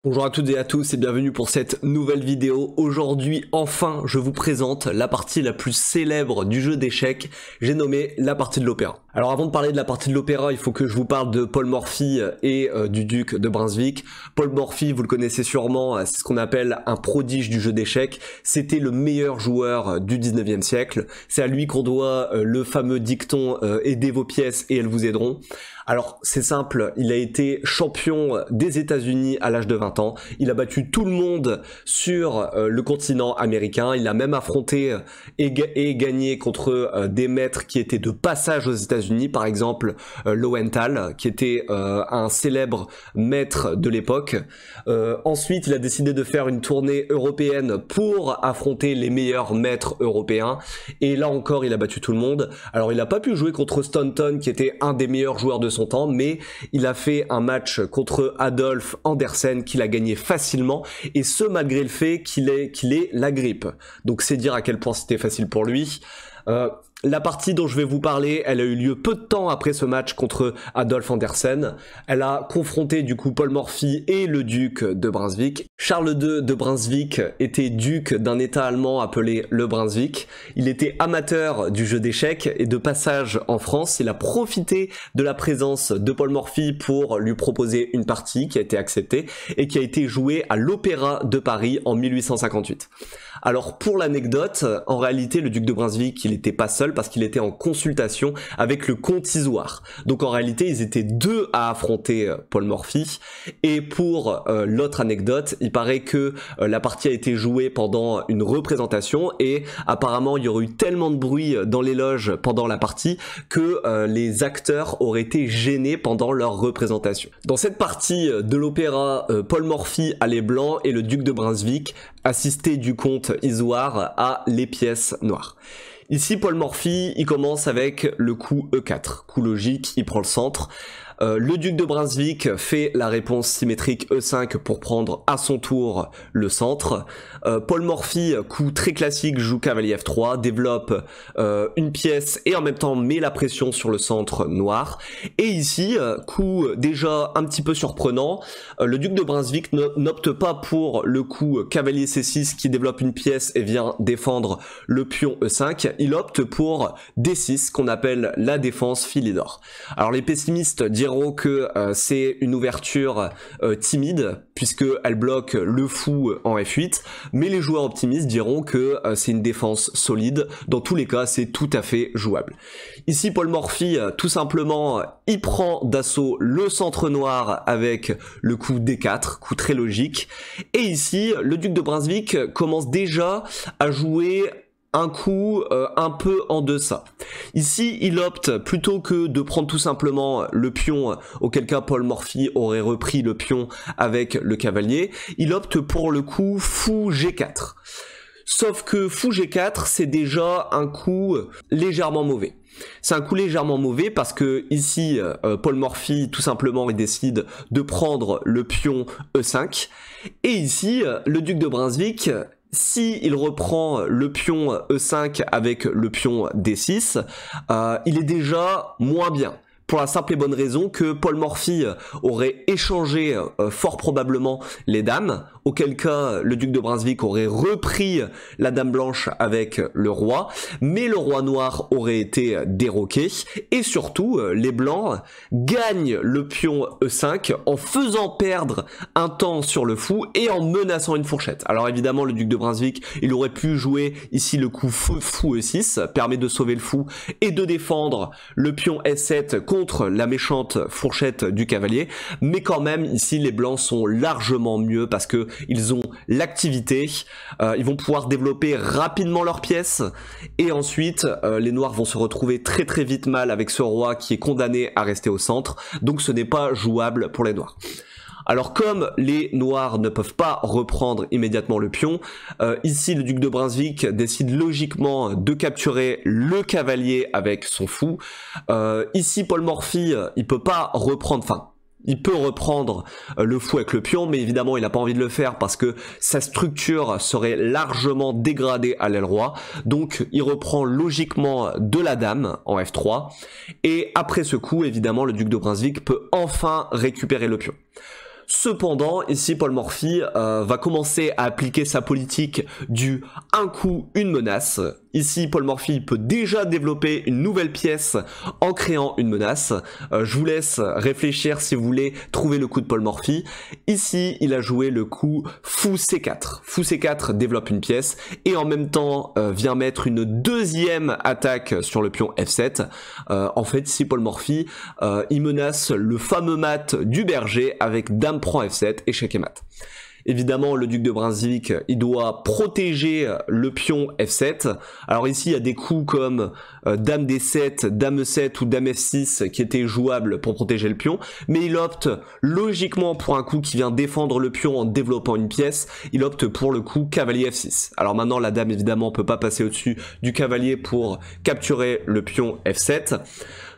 Bonjour à toutes et à tous et bienvenue pour cette nouvelle vidéo. Aujourd'hui, enfin, je vous présente la partie la plus célèbre du jeu d'échecs. J'ai nommé la partie de l'Opéra. Alors avant de parler de la partie de l'Opéra, il faut que je vous parle de Paul Morphy et du duc de Brunswick. Paul Morphy, vous le connaissez sûrement, c'est ce qu'on appelle un prodige du jeu d'échecs. C'était le meilleur joueur du 19e siècle. C'est à lui qu'on doit le fameux dicton « Aidez vos pièces et elles vous aideront ». Alors c'est simple, il a été champion des États-Unis à l'âge de 20 ans, il a battu tout le monde sur le continent américain, il a même affronté et gagné contre des maîtres qui étaient de passage aux États-Unis, par exemple Lowenthal, qui était un célèbre maître de l'époque. Ensuite, il a décidé de faire une tournée européenne pour affronter les meilleurs maîtres européens, et là encore il a battu tout le monde. Alors il n'a pas pu jouer contre Staunton, qui était un des meilleurs joueurs de son temps, mais il a fait un match contre Adolf Andersen qu'il a gagné facilement, et ce malgré le fait qu'il ait la grippe. Donc c'est dire à quel point c'était facile pour lui. La partie dont je vais vous parler, elle a eu lieu peu de temps après ce match contre Adolf Andersen. Elle a confronté du coup Paul Morphy et le duc de Brunswick. Charles II de Brunswick était duc d'un état allemand appelé le Brunswick. Il était amateur du jeu d'échecs et de passage en France. Il a profité de la présence de Paul Morphy pour lui proposer une partie qui a été acceptée et qui a été jouée à l'Opéra de Paris en 1858. Alors pour l'anecdote, en réalité le duc de Brunswick il n'était pas seul parce qu'il était en consultation avec le comte Isoire. Donc en réalité ils étaient deux à affronter Paul Morphy, et pour l'autre anecdote, il paraît que la partie a été jouée pendant une représentation et apparemment il y aurait eu tellement de bruit dans les loges pendant la partie que les acteurs auraient été gênés pendant leur représentation. Dans cette partie de l'opéra, Paul Morphy a les blancs et le duc de Brunswick, assisté du comte Isoire, a les pièces noires. Ici, Paul Morphy, il commence avec le coup E4, coup logique, il prend le centre. Le duc de Brunswick fait la réponse symétrique E5 pour prendre à son tour le centre. Paul Morphy, coup très classique, joue cavalier F3, développe une pièce et en même temps met la pression sur le centre noir. Et ici, coup déjà un petit peu surprenant, le duc de Brunswick n'opte pas pour le coup cavalier C6 qui développe une pièce et vient défendre le pion E5. Il opte pour D6, qu'on appelle la défense Philidor. Alors les pessimistes diront que c'est une ouverture timide puisqu'elle bloque le fou en F8, mais les joueurs optimistes diront que c'est une défense solide. Dans tous les cas, c'est tout à fait jouable. Ici, Paul Morphy, tout simplement, il prend d'assaut le centre noir avec le coup D4, coup très logique. Et ici, le duc de Brunswick commence déjà à jouer un coup un peu en deçà. Ici, il opte, plutôt que de prendre tout simplement le pion, auquel cas Paul Morphy aurait repris le pion avec le cavalier, il opte pour le coup fou G4. Sauf que fou G4, c'est déjà un coup légèrement mauvais. C'est un coup légèrement mauvais parce que ici, Paul Morphy, tout simplement, il décide de prendre le pion E5. Et ici, le duc de Brunswick, si il reprend le pion E5 avec le pion D6, il est déjà moins bien. Pour la simple et bonne raison que Paul Morphy aurait échangé fort probablement les dames, auquel cas le duc de Brunswick aurait repris la dame blanche avec le roi, mais le roi noir aurait été déroqué, et surtout les blancs gagnent le pion E5 en faisant perdre un temps sur le fou et en menaçant une fourchette. Alors évidemment le duc de Brunswick, il aurait pu jouer ici le coup fou E6, permet de sauver le fou et de défendre le pion S7 contre la méchante fourchette du cavalier, mais quand même ici les blancs sont largement mieux parce que ils ont l'activité, ils vont pouvoir développer rapidement leurs pièces, et ensuite les noirs vont se retrouver très très vite mal avec ce roi qui est condamné à rester au centre, donc ce n'est pas jouable pour les noirs. Alors comme les noirs ne peuvent pas reprendre immédiatement le pion, ici le duc de Brunswick décide logiquement de capturer le cavalier avec son fou. Ici Paul Morphy, il peut pas reprendre, enfin il peut reprendre le fou avec le pion, mais évidemment il n'a pas envie de le faire parce que sa structure serait largement dégradée à l'aile roi, donc il reprend logiquement de la dame en F3, et après ce coup évidemment le duc de Brunswick peut enfin récupérer le pion. Cependant, ici Paul Morphy va commencer à appliquer sa politique du un coup, une menace. Ici, Paul Morphy peut déjà développer une nouvelle pièce en créant une menace. Je vous laisse réfléchir si vous voulez trouver le coup de Paul Morphy. Ici, il a joué le coup Fou C4. Fou C4 développe une pièce et en même temps vient mettre une deuxième attaque sur le pion F7. En fait, ici, Paul Morphy, il menace le fameux mat du berger avec Dame prend F7, échec et mat. Évidemment, le duc de Brunswick, il doit protéger le pion F7. Alors ici, il y a des coups comme Dame D7, Dame E7 ou Dame F6 qui étaient jouables pour protéger le pion. Mais il opte logiquement pour un coup qui vient défendre le pion en développant une pièce. Il opte pour le coup cavalier F6. Alors maintenant, la dame, évidemment, peut pas passer au-dessus du cavalier pour capturer le pion F7.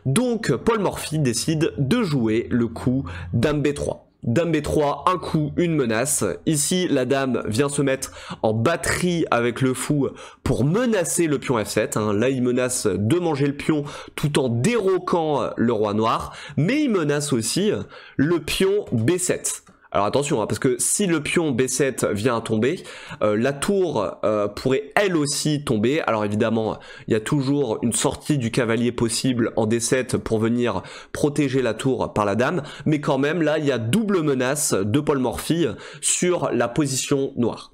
Donc, Paul Morphy décide de jouer le coup Dame B3. Dame B3, un coup, une menace. Ici, la dame vient se mettre en batterie avec le fou pour menacer le pion F7. Là, il menace de manger le pion tout en déroquant le roi noir. Mais il menace aussi le pion B7. Alors attention, parce que si le pion B7 vient à tomber, la tour pourrait elle aussi tomber. Alors évidemment, il y a toujours une sortie du cavalier possible en D7 pour venir protéger la tour par la dame. Mais quand même, là, il y a double menace de Paul Morphy sur la position noire.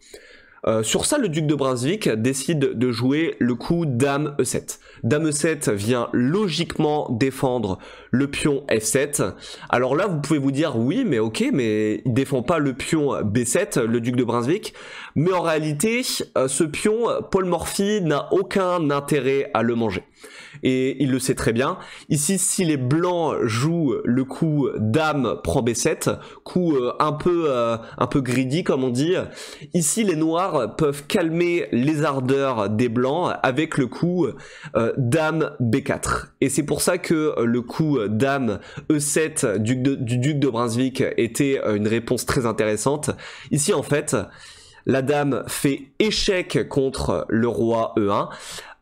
Sur ça, le duc de Brunswick décide de jouer le coup Dame E7. Dame E7 vient logiquement défendre le pion F7. Alors là, vous pouvez vous dire, oui, mais ok, mais il défend pas le pion B7, le duc de Brunswick. Mais en réalité, ce pion, Paul Morphy n'a aucun intérêt à le manger. Et il le sait très bien. Ici, si les blancs jouent le coup Dame prend B7, coup un peu greedy comme on dit, ici les noirs peuvent calmer les ardeurs des blancs avec le coup Dame B4. Et c'est pour ça que le coup Dame E7 du duc de Brunswick était une réponse très intéressante. Ici en fait, la dame fait échec contre le roi E1,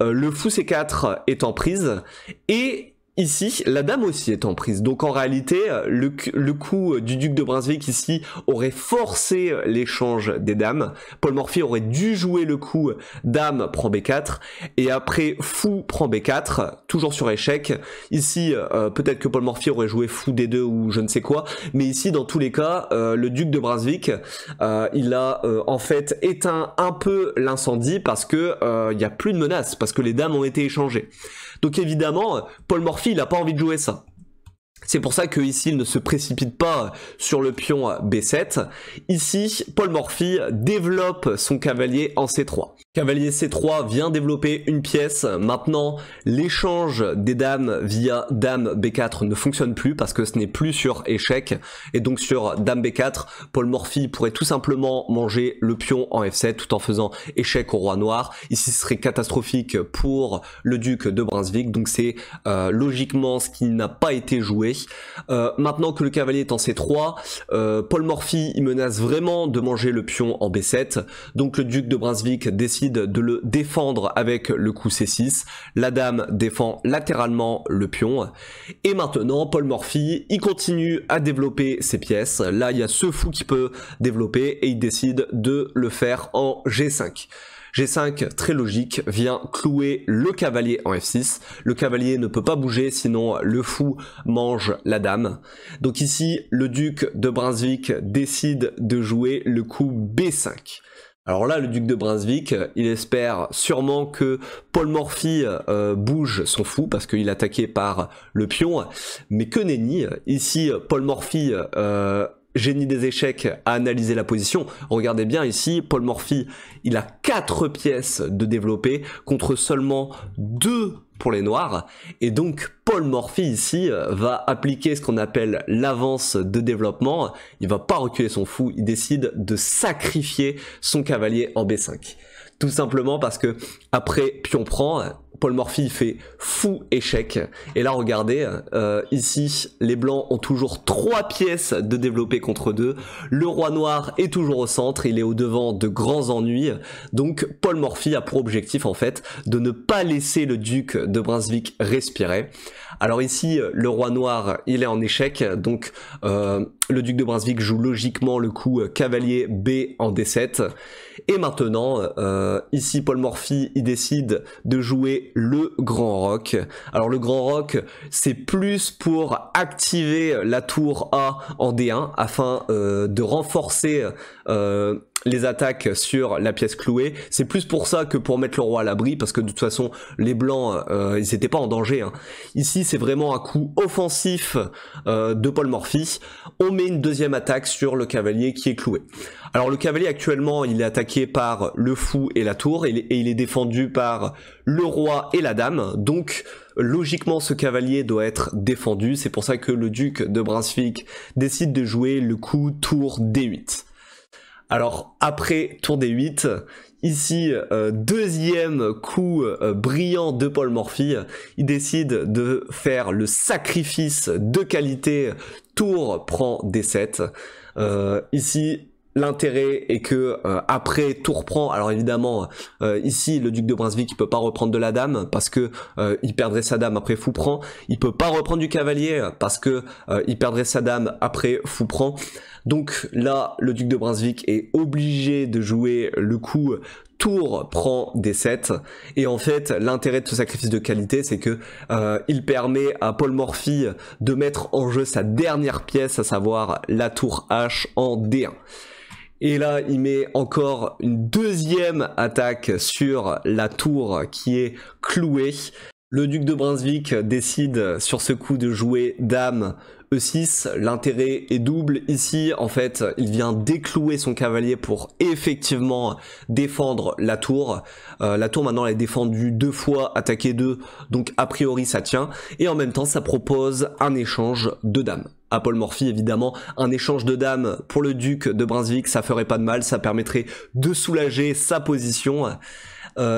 le fou C4 est en prise, et ici, la dame aussi est en prise. Donc en réalité, le coup du duc de Brunswick ici aurait forcé l'échange des dames. Paul Morphy aurait dû jouer le coup Dame prend B4, et après Fou prend B4, toujours sur échec. Ici, peut-être que Paul Morphy aurait joué Fou D2 ou je ne sais quoi, mais ici, dans tous les cas, le duc de Brunswick, il a en fait éteint un peu l'incendie parce que il n'y a plus de menace, parce que les dames ont été échangées. Donc évidemment, Paul Morphy, il n'a pas envie de jouer ça. C'est pour ça qu'ici, il ne se précipite pas sur le pion B7. Ici, Paul Morphy développe son cavalier en C3. Cavalier C3 vient développer une pièce. Maintenant, l'échange des dames via Dame B4 ne fonctionne plus parce que ce n'est plus sur échec. Et donc sur Dame B4, Paul Morphy pourrait tout simplement manger le pion en F7 tout en faisant échec au roi noir. Ici, ce serait catastrophique pour le duc de Brunswick. Donc c'est logiquement ce qui n'a pas été joué. Maintenant que le cavalier est en C3, Paul Morphy il menace vraiment de manger le pion en B7. Donc le duc de Brunswick décide de le défendre avec le coup C6. La dame défend latéralement le pion. Et maintenant, Paul Morphy, il continue à développer ses pièces. Là, il y a ce fou qui peut développer et il décide de le faire en G5. G5, très logique, vient clouer le cavalier en F6. Le cavalier ne peut pas bouger, sinon le fou mange la dame. Donc ici, le duc de Brunswick décide de jouer le coup B5. Alors là, le duc de Brunswick, il espère sûrement que Paul Morphy bouge son fou parce qu'il est attaqué par le pion. Mais que nenni, ici, Paul Morphy... génie des échecs à analyser la position. Regardez bien ici, Paul Morphy, il a 4 pièces de développer contre seulement 2 pour les noirs. Et donc, Paul Morphy ici va appliquer ce qu'on appelle l'avance de développement. Il va pas reculer son fou, il décide de sacrifier son cavalier en B5. Tout simplement parce que après pion prend, Paul Morphy fait fou échec. Et là, regardez, ici, les blancs ont toujours 3 pièces de développer contre 2. Le roi noir est toujours au centre, il est au devant de grands ennuis. Donc, Paul Morphy a pour objectif, en fait, de ne pas laisser le duc de Brunswick respirer. Alors ici, le roi noir, il est en échec, donc le duc de Brunswick joue logiquement le coup cavalier B en D7. Et maintenant, ici, Paul Morphy, il décide de jouer le grand roc. Alors le grand roc, c'est plus pour activer la tour A en D1 afin de renforcer les attaques sur la pièce clouée. C'est plus pour ça que pour mettre le roi à l'abri, parce que de toute façon, les blancs, ils n'étaient pas en danger, hein. Ici, c'est vraiment un coup offensif de Paul Morphy. On met une deuxième attaque sur le cavalier qui est cloué. Alors le cavalier actuellement, il est attaqué par le fou et la tour, et il est défendu par le roi et la dame. Donc logiquement, ce cavalier doit être défendu. C'est pour ça que le duc de Brunswick décide de jouer le coup tour D8. Alors après tour D8, ici deuxième coup brillant de Paul Morphy, il décide de faire le sacrifice de qualité, tour prend D7. Ici l'intérêt est que après tour prend, alors évidemment ici le duc de Brunswick il peut pas reprendre de la dame parce que il perdrait sa dame après fou prend, il peut pas reprendre du cavalier parce que il perdrait sa dame après fou prend. Donc là le duc de Brunswick est obligé de jouer le coup tour prend D7, et en fait l'intérêt de ce sacrifice de qualité c'est que il permet à Paul Morphy de mettre en jeu sa dernière pièce, à savoir la tour H en D1. Et là, il met encore une deuxième attaque sur la tour qui est clouée. Le duc de Brunswick décide sur ce coup de jouer dame E6. L'intérêt est double ici. En fait, il vient déclouer son cavalier pour effectivement défendre la tour. La tour maintenant elle est défendue 2 fois, attaquée 2. Donc a priori ça tient. Et en même temps, ça propose un échange de dames. À Paul Morphy, évidemment, un échange de dames pour le duc de Brunswick, ça ferait pas de mal, ça permettrait de soulager sa position.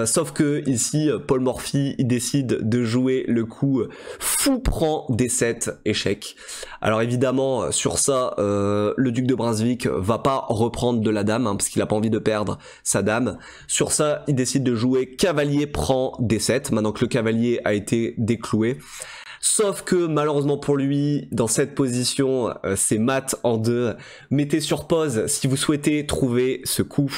Sauf que ici, Paul Morphy, il décide de jouer le coup fou prend D7 échec. Alors évidemment, sur ça, le duc de Brunswick va pas reprendre de la dame, hein, parce qu'il a pas envie de perdre sa dame. Sur ça, il décide de jouer cavalier prend D7, maintenant que le cavalier a été décloué. Sauf que malheureusement pour lui, dans cette position, c'est mat en 2. Mettez sur pause si vous souhaitez trouver ce coup.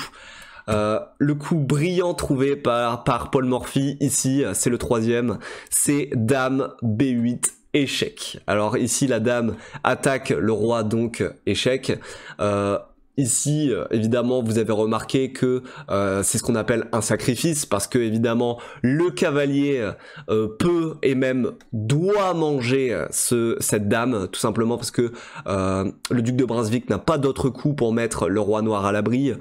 Le coup brillant trouvé par Paul Morphy, ici, c'est le troisième, c'est dame B8 échec. Alors ici, la dame attaque le roi, donc échec. Ici, évidemment, vous avez remarqué que c'est ce qu'on appelle un sacrifice, parce que évidemment, le cavalier peut et même doit manger cette dame, tout simplement parce que le duc de Brunswick n'a pas d'autre coup pour mettre le roi noir à l'abri,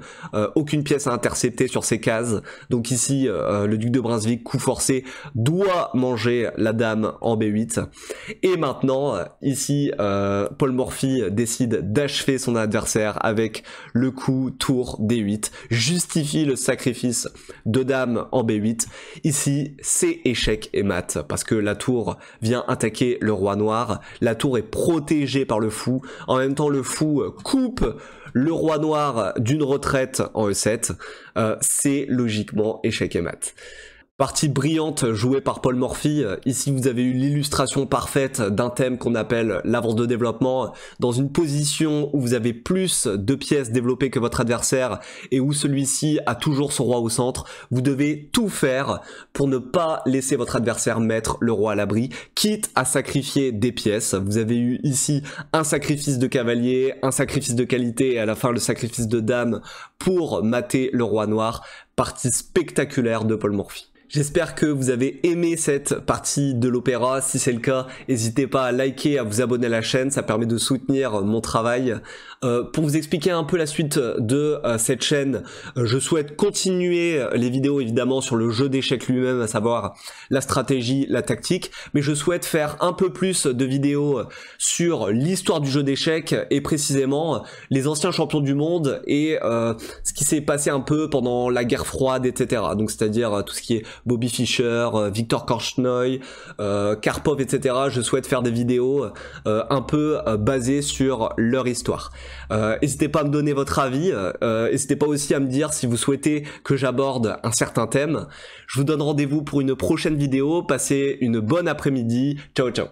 aucune pièce à intercepter sur ses cases, donc ici, le duc de Brunswick, coup forcé, doit manger la dame en B8, et maintenant, ici, Paul Morphy décide d'achever son adversaire avec le coup tour D8, justifie le sacrifice de dame en B8. Ici, c'est échec et mat, parce que la tour vient attaquer le roi noir, la tour est protégée par le fou, en même temps le fou coupe le roi noir d'une retraite en E7, c'est logiquement échec et mat. Partie brillante jouée par Paul Morphy. Ici vous avez eu l'illustration parfaite d'un thème qu'on appelle l'avance de développement, dans une position où vous avez plus de pièces développées que votre adversaire et où celui-ci a toujours son roi au centre. Vous devez tout faire pour ne pas laisser votre adversaire mettre le roi à l'abri, quitte à sacrifier des pièces. Vous avez eu ici un sacrifice de cavalier, un sacrifice de qualité et à la fin le sacrifice de dame pour mater le roi noir. Partie spectaculaire de Paul Morphy. J'espère que vous avez aimé cette partie de l'opéra. Si c'est le cas, n'hésitez pas à liker, à vous abonner à la chaîne, ça permet de soutenir mon travail. Pour vous expliquer un peu la suite de cette chaîne, je souhaite continuer les vidéos évidemment sur le jeu d'échecs lui-même, à savoir la stratégie, la tactique, mais je souhaite faire un peu plus de vidéos sur l'histoire du jeu d'échecs et précisément les anciens champions du monde et ce qui s'est passé un peu pendant la guerre froide, etc. Donc c'est-à-dire tout ce qui est Bobby Fischer, Victor Korchnoi, Karpov, etc. Je souhaite faire des vidéos un peu basées sur leur histoire. N'hésitez pas à me donner votre avis, n'hésitez pas aussi à me dire si vous souhaitez que j'aborde un certain thème. Je vous donne rendez-vous pour une prochaine vidéo, passez une bonne après-midi, ciao ciao.